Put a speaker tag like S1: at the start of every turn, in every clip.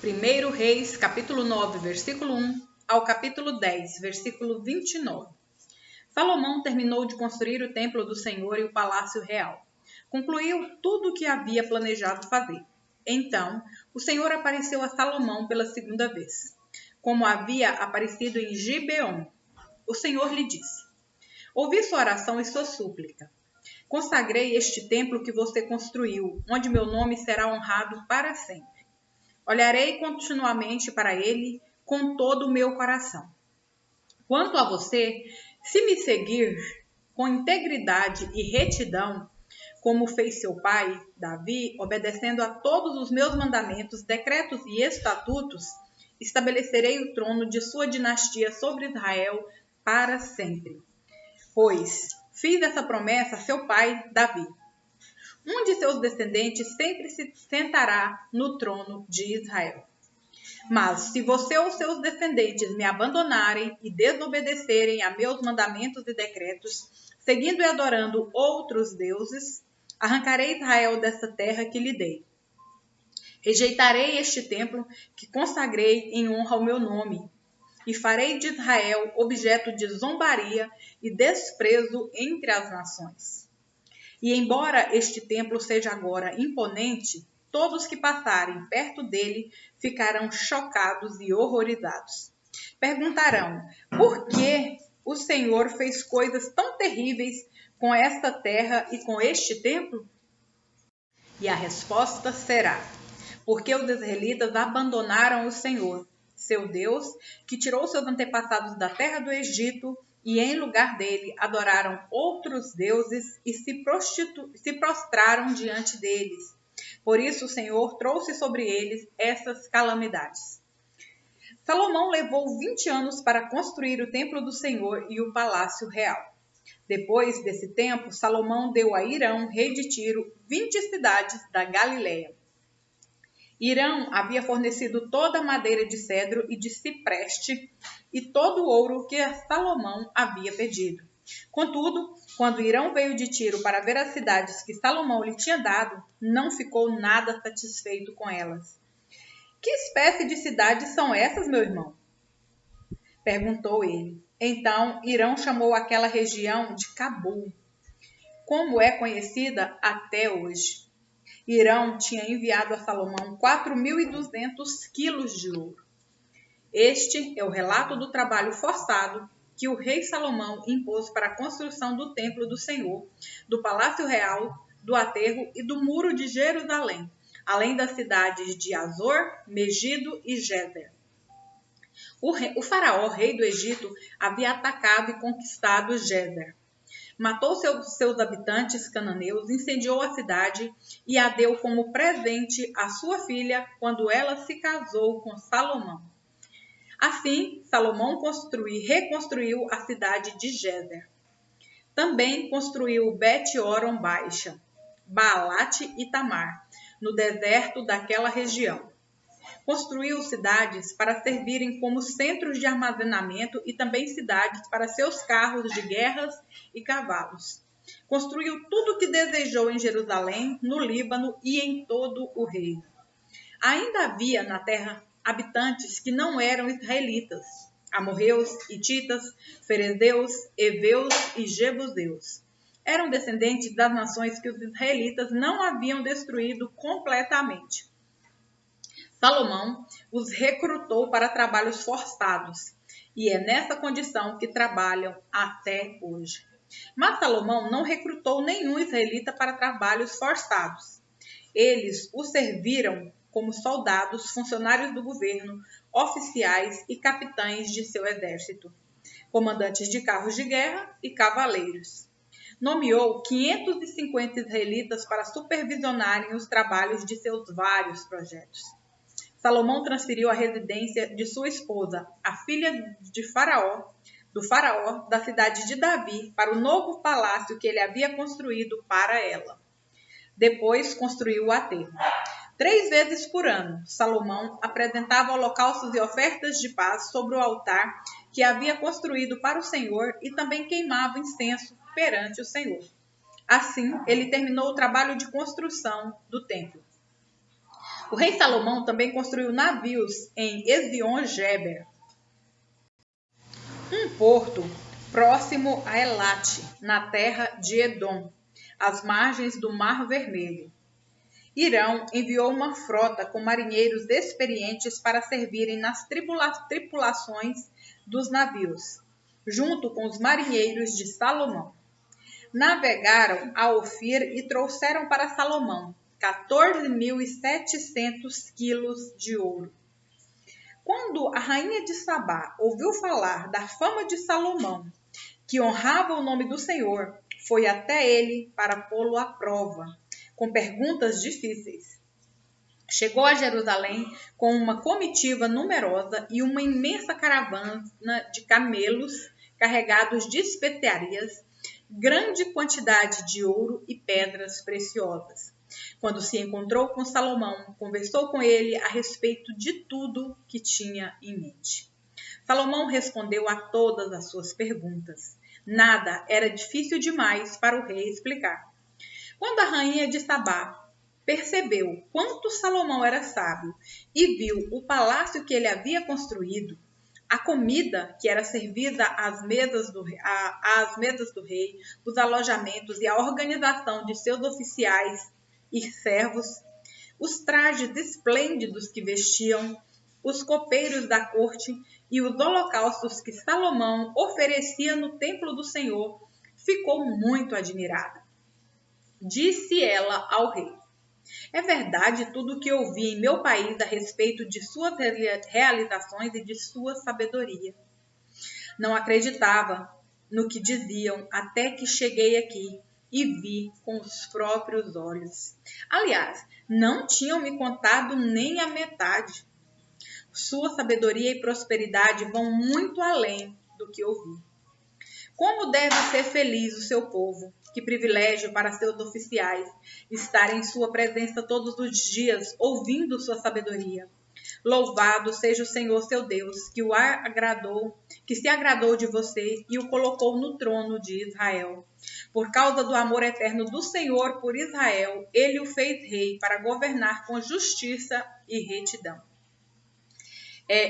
S1: 1 Reis, capítulo 9, versículo 1 ao capítulo 10, versículo 29. Salomão terminou de construir o templo do Senhor e o palácio real. Concluiu tudo o que havia planejado fazer. Então, o Senhor apareceu a Salomão pela segunda vez, como havia aparecido em Gibeon. O Senhor lhe disse: ouvi sua oração e sua súplica. Consagrei este templo que você construiu, onde meu nome será honrado para sempre. Olharei continuamente para ele com todo o meu coração. Quanto a você, se me seguir com integridade e retidão, como fez seu pai, Davi, obedecendo a todos os meus mandamentos, decretos e estatutos, estabelecerei o trono de sua dinastia sobre Israel para sempre. Pois fiz essa promessa a seu pai, Davi. Um de seus descendentes sempre se sentará no trono de Israel. Mas se você ou seus descendentes me abandonarem e desobedecerem a meus mandamentos e decretos, seguindo e adorando outros deuses, arrancarei Israel dessa terra que lhe dei. Rejeitarei este templo que consagrei em honra ao meu nome, e farei de Israel objeto de zombaria e desprezo entre as nações. E embora este templo seja agora imponente, todos que passarem perto dele ficarão chocados e horrorizados. Perguntarão: por que o Senhor fez coisas tão terríveis com esta terra e com este templo? E a resposta será: porque os israelitas abandonaram o Senhor, seu Deus, que tirou seus antepassados da terra do Egito, e em lugar dele adoraram outros deuses e se prostraram diante deles. Por isso o Senhor trouxe sobre eles essas calamidades. Salomão levou 20 anos para construir o templo do Senhor e o palácio real. Depois desse tempo, Salomão deu a Hirão, rei de Tiro, 20 cidades da Galileia. Hirão havia fornecido toda a madeira de cedro e de cipreste e todo o ouro que Salomão havia pedido. Contudo, quando Hirão veio de Tiro para ver as cidades que Salomão lhe tinha dado, não ficou nada satisfeito com elas. Que espécie de cidades são essas, meu irmão? Perguntou ele. Então Hirão chamou aquela região de Cabul, como é conhecida até hoje. Hirão tinha enviado a Salomão 4.200 quilos de ouro. Este é o relato do trabalho forçado que o rei Salomão impôs para a construção do templo do Senhor, do palácio real, do aterro e do muro de Jerusalém, além das cidades de Azor, Megido e Gezer. O faraó, rei do Egito, havia atacado e conquistado Gezer. Matou seus habitantes cananeus, incendiou a cidade e a deu como presente à sua filha quando ela se casou com Salomão. Assim, Salomão reconstruiu a cidade de Gezer. Também construiu Bet-Horon Baixa, Baalat e Tamar, no deserto daquela região. Construiu cidades para servirem como centros de armazenamento e também cidades para seus carros de guerras e cavalos. Construiu tudo o que desejou em Jerusalém, no Líbano e em todo o reino. Ainda havia na terra habitantes que não eram israelitas: amorreus, hititas, ferezeus, heveus e jebuseus. Eram descendentes das nações que os israelitas não haviam destruído completamente. Salomão os recrutou para trabalhos forçados, e é nessa condição que trabalham até hoje. Mas Salomão não recrutou nenhum israelita para trabalhos forçados. Eles o serviram como soldados, funcionários do governo, oficiais e capitães de seu exército, comandantes de carros de guerra e cavaleiros. Nomeou 550 israelitas para supervisionarem os trabalhos de seus vários projetos. Salomão transferiu a residência de sua esposa, a filha do faraó da cidade de Davi, para o novo palácio que ele havia construído para ela. Depois construiu o aterro. 3 vezes por ano, Salomão apresentava holocaustos e ofertas de paz sobre o altar que havia construído para o Senhor e também queimava incenso perante o Senhor. Assim, ele terminou o trabalho de construção do templo. O rei Salomão também construiu navios em Ezion-Geber, um porto próximo a Elate, na terra de Edom, às margens do Mar Vermelho. Irão enviou uma frota com marinheiros experientes para servirem nas tripulações dos navios, junto com os marinheiros de Salomão. Navegaram a Ofir e trouxeram para Salomão 14.700 quilos de ouro. Quando a rainha de Sabá ouviu falar da fama de Salomão, que honrava o nome do Senhor, foi até ele para pô-lo à prova, com perguntas difíceis. Chegou a Jerusalém com uma comitiva numerosa e uma imensa caravana de camelos carregados de especiarias, grande quantidade de ouro e pedras preciosas. Quando se encontrou com Salomão, conversou com ele a respeito de tudo que tinha em mente. Salomão respondeu a todas as suas perguntas. Nada era difícil demais para o rei explicar. Quando a rainha de Sabá percebeu quanto Salomão era sábio e viu o palácio que ele havia construído, a comida que era servida às mesas do rei, os alojamentos e a organização de seus oficiais e servos, os trajes esplêndidos que vestiam, os copeiros da corte e os holocaustos que Salomão oferecia no templo do Senhor, ficou muito admirada. Disse ela ao rei: é verdade tudo o que ouvi em meu país a respeito de suas realizações e de sua sabedoria. Não acreditava no que diziam até que cheguei aqui e vi com os próprios olhos. Aliás, não tinham me contado nem a metade. Sua sabedoria e prosperidade vão muito além do que ouvi. Como deve ser feliz o seu povo, que privilégio para seus oficiais estar em sua presença todos os dias, ouvindo sua sabedoria. Louvado seja o Senhor seu Deus, que se agradou de você e o colocou no trono de Israel. Por causa do amor eterno do Senhor por Israel, ele o fez rei para governar com justiça e retidão.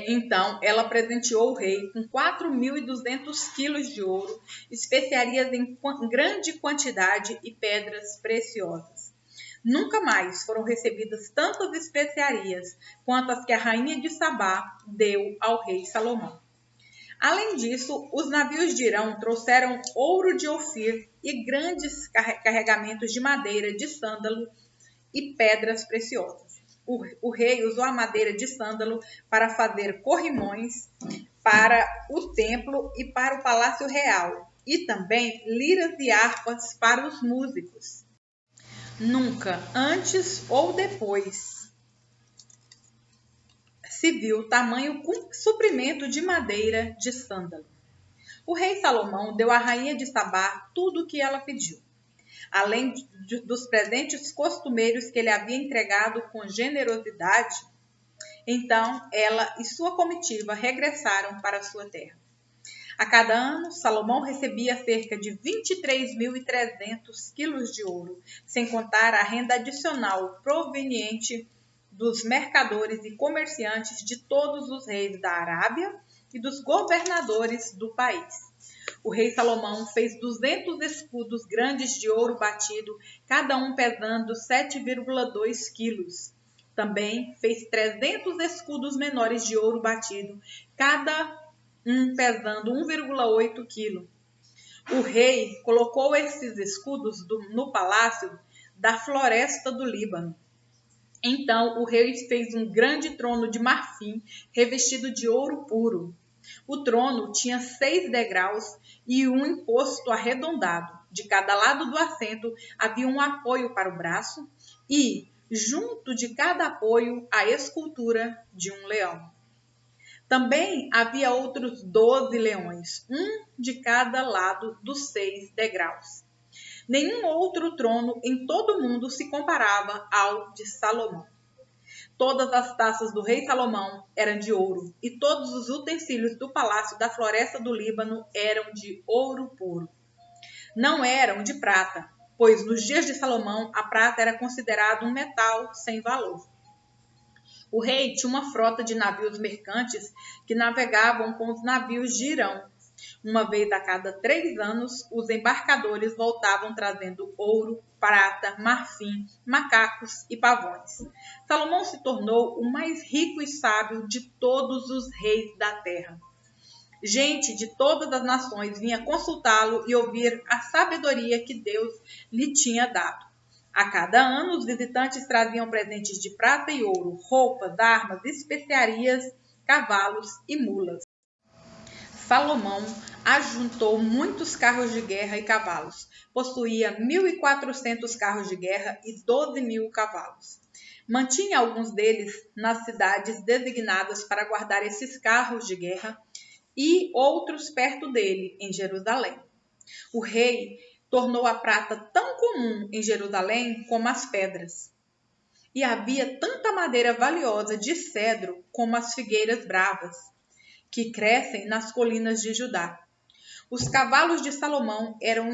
S1: Então, ela presenteou o rei com 4.200 quilos de ouro, especiarias em grande quantidade e pedras preciosas. Nunca mais foram recebidas tantas especiarias quanto as que a rainha de Sabá deu ao rei Salomão. Além disso, os navios de Irão trouxeram ouro de Ofir e grandes carregamentos de madeira de sândalo e pedras preciosas. O rei usou a madeira de sândalo para fazer corrimões para o templo e para o palácio real, e também liras e harpas para os músicos. Nunca, antes ou depois, se viu tamanho suprimento de madeira de sândalo. O rei Salomão deu à rainha de Sabá tudo o que ela pediu, além dos presentes costumeiros que ele havia entregado com generosidade. Então ela e sua comitiva regressaram para sua terra. A cada ano, Salomão recebia cerca de 23.300 quilos de ouro, sem contar a renda adicional proveniente dos mercadores e comerciantes de todos os reis da Arábia e dos governadores do país. O rei Salomão fez 200 escudos grandes de ouro batido, cada um pesando 7,2 quilos. Também fez 300 escudos menores de ouro batido, cada um pesando 1,8 quilo. O rei colocou esses escudos no palácio da floresta do Líbano. Então o rei fez um grande trono de marfim revestido de ouro puro. O trono tinha 6 degraus e um encosto arredondado. De cada lado do assento havia um apoio para o braço e, junto de cada apoio, a escultura de um leão. Também havia outros 12 leões, um de cada lado dos 6 degraus. Nenhum outro trono em todo o mundo se comparava ao de Salomão. Todas as taças do rei Salomão eram de ouro, e todos os utensílios do palácio da floresta do Líbano eram de ouro puro. Não eram de prata, pois nos dias de Salomão a prata era considerada um metal sem valor. O rei tinha uma frota de navios mercantes que navegavam com os navios de Irão. Uma vez a cada 3 anos, os embarcadores voltavam trazendo ouro, prata, marfim, macacos e pavões. Salomão se tornou o mais rico e sábio de todos os reis da terra. Gente de todas as nações vinha consultá-lo e ouvir a sabedoria que Deus lhe tinha dado. A cada ano, os visitantes traziam presentes de prata e ouro, roupas, armas, especiarias, cavalos e mulas. Salomão ajuntou muitos carros de guerra e cavalos. Possuía 1.400 carros de guerra e 12.000 cavalos. Mantinha alguns deles nas cidades designadas para guardar esses carros de guerra e outros perto dele, em Jerusalém. O rei tornou a prata tão comum em Jerusalém como as pedras. E havia tanta madeira valiosa de cedro como as figueiras bravas, que crescem nas colinas de Judá. Os cavalos de Salomão eram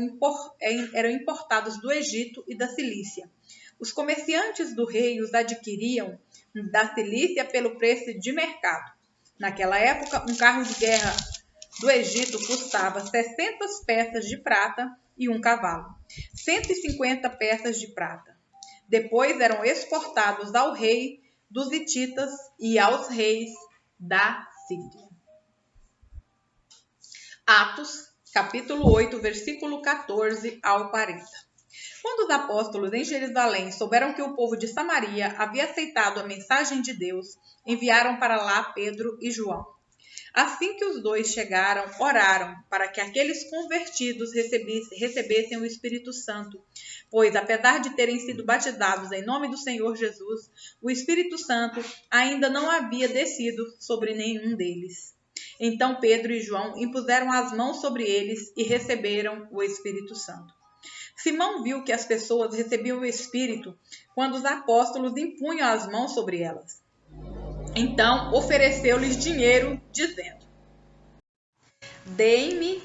S1: importados do Egito e da Cilícia. Os comerciantes do rei os adquiriam da Cilícia pelo preço de mercado. Naquela época, um carro de guerra do Egito custava 60 peças de prata e um cavalo, 150 peças de prata. Depois eram exportados ao rei dos hititas e aos reis da Síria. Atos, capítulo 8, versículo 14 ao 40. Quando os apóstolos em Jerusalém souberam que o povo de Samaria havia aceitado a mensagem de Deus, enviaram para lá Pedro e João. Assim que os dois chegaram, oraram para que aqueles convertidos recebessem o Espírito Santo, pois, apesar de terem sido batizados em nome do Senhor Jesus, o Espírito Santo ainda não havia descido sobre nenhum deles. Então Pedro e João impuseram as mãos sobre eles e receberam o Espírito Santo. Simão viu que as pessoas recebiam o Espírito quando os apóstolos impunham as mãos sobre elas. Então ofereceu-lhes dinheiro, dizendo: Dei-me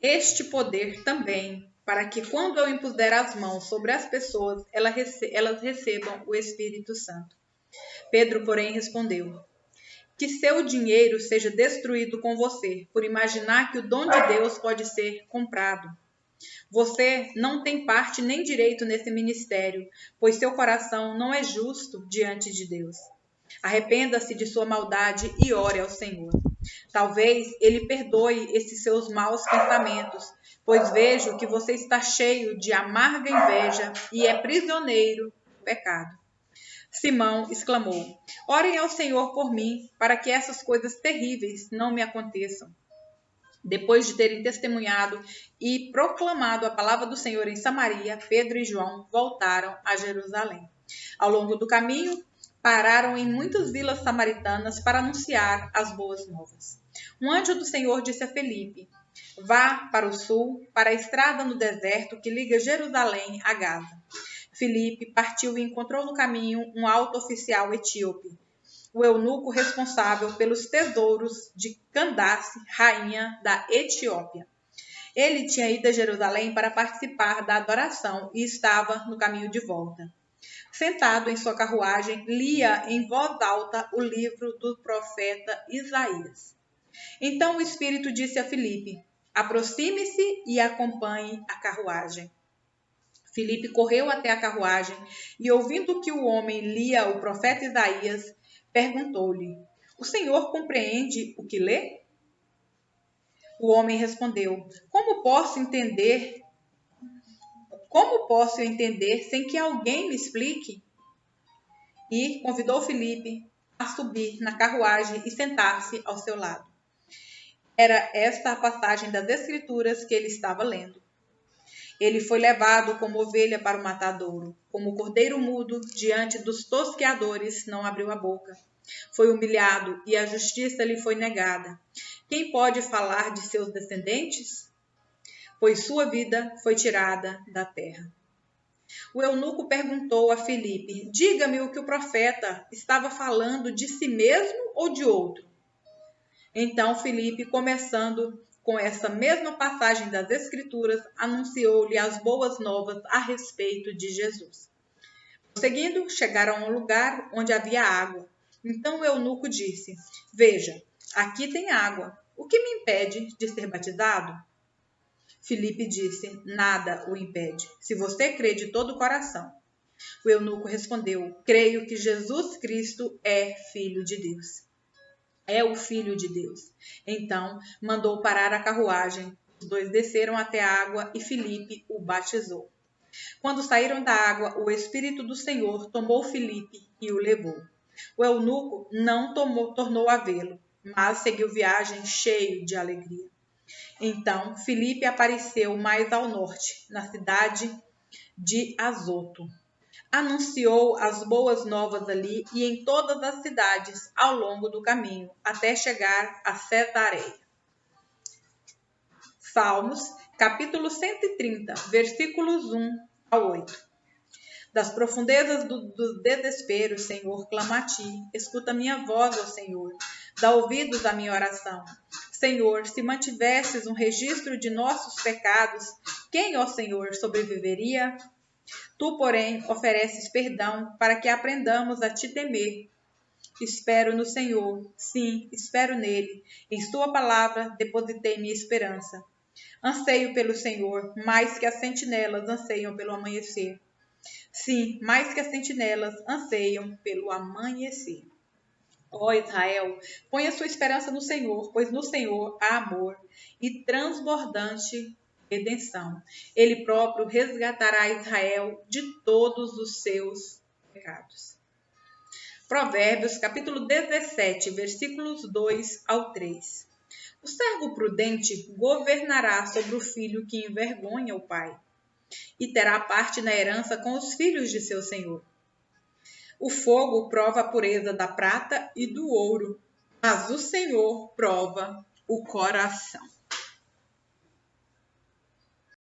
S1: este poder também, para que quando eu impuser as mãos sobre as pessoas, elas recebam o Espírito Santo. Pedro, porém, respondeu: Que seu dinheiro seja destruído com você, por imaginar que o dom de Deus pode ser comprado. Você não tem parte nem direito nesse ministério, pois seu coração não é justo diante de Deus. Arrependa-se de sua maldade e ore ao Senhor. Talvez Ele perdoe esses seus maus pensamentos, pois vejo que você está cheio de amarga inveja e é prisioneiro do pecado. Simão exclamou: Orem ao Senhor por mim, para que essas coisas terríveis não me aconteçam. Depois de terem testemunhado e proclamado a palavra do Senhor em Samaria, Pedro e João voltaram a Jerusalém. Ao longo do caminho, pararam em muitas vilas samaritanas para anunciar as boas novas. Um anjo do Senhor disse a Felipe: Vá para o sul, para a estrada no deserto que liga Jerusalém a Gaza. Felipe partiu e encontrou no caminho um alto oficial etíope, o eunuco responsável pelos tesouros de Candace, rainha da Etiópia. Ele tinha ido a Jerusalém para participar da adoração e estava no caminho de volta. Sentado em sua carruagem, lia em voz alta o livro do profeta Isaías. Então o Espírito disse a Felipe: Aproxime-se e acompanhe a carruagem. Felipe correu até a carruagem e, ouvindo que o homem lia o profeta Isaías, perguntou-lhe: O senhor compreende o que lê? O homem respondeu: Como posso entender sem que alguém me explique? E convidou Felipe a subir na carruagem e sentar-se ao seu lado. Era esta a passagem das Escrituras que ele estava lendo. Ele foi levado como ovelha para o matadouro, como cordeiro mudo diante dos tosqueadores, não abriu a boca. Foi humilhado e a justiça lhe foi negada. Quem pode falar de seus descendentes? Pois sua vida foi tirada da terra. O eunuco perguntou a Felipe: Diga-me o que o profeta estava falando, de si mesmo ou de outro? Então Felipe, começando com essa mesma passagem das Escrituras, anunciou-lhe as boas novas a respeito de Jesus. Seguindo, chegaram a um lugar onde havia água. Então o eunuco disse: Veja, aqui tem água. O que me impede de ser batizado? Filipe disse: Nada o impede, se você crê de todo o coração. O eunuco respondeu: Creio que Jesus Cristo é Filho de Deus. É o Filho de Deus. Então mandou parar a carruagem. Os dois desceram até a água e Filipe o batizou. Quando saíram da água, o Espírito do Senhor tomou Filipe e o levou. O eunuco não tornou a vê-lo, mas seguiu viagem cheio de alegria. Então Filipe apareceu mais ao norte, na cidade de Azoto. Anunciou as boas novas ali e em todas as cidades ao longo do caminho, até chegar a Cesareia. Salmos, capítulo 130, versículos 1 ao 8. Das profundezas do desespero, Senhor, clamo a ti. Escuta minha voz, ó Senhor. Dá ouvidos à minha oração. Senhor, se mantivesses um registro de nossos pecados, quem, ó Senhor, sobreviveria? Tu, porém, ofereces perdão para que aprendamos a te temer. Espero no Senhor, sim, espero nele. Em sua palavra depositei minha esperança. Anseio pelo Senhor, mais que as sentinelas anseiam pelo amanhecer. Sim, mais que as sentinelas anseiam pelo amanhecer. Ó Israel, põe a sua esperança no Senhor, pois no Senhor há amor e transbordante redenção. Ele próprio resgatará Israel de todos os seus pecados. Provérbios, capítulo 17, versículos 2 ao 3. O servo prudente governará sobre o filho que envergonha o pai, e terá parte na herança com os filhos de seu senhor. O fogo prova a pureza da prata e do ouro, mas o Senhor prova o coração.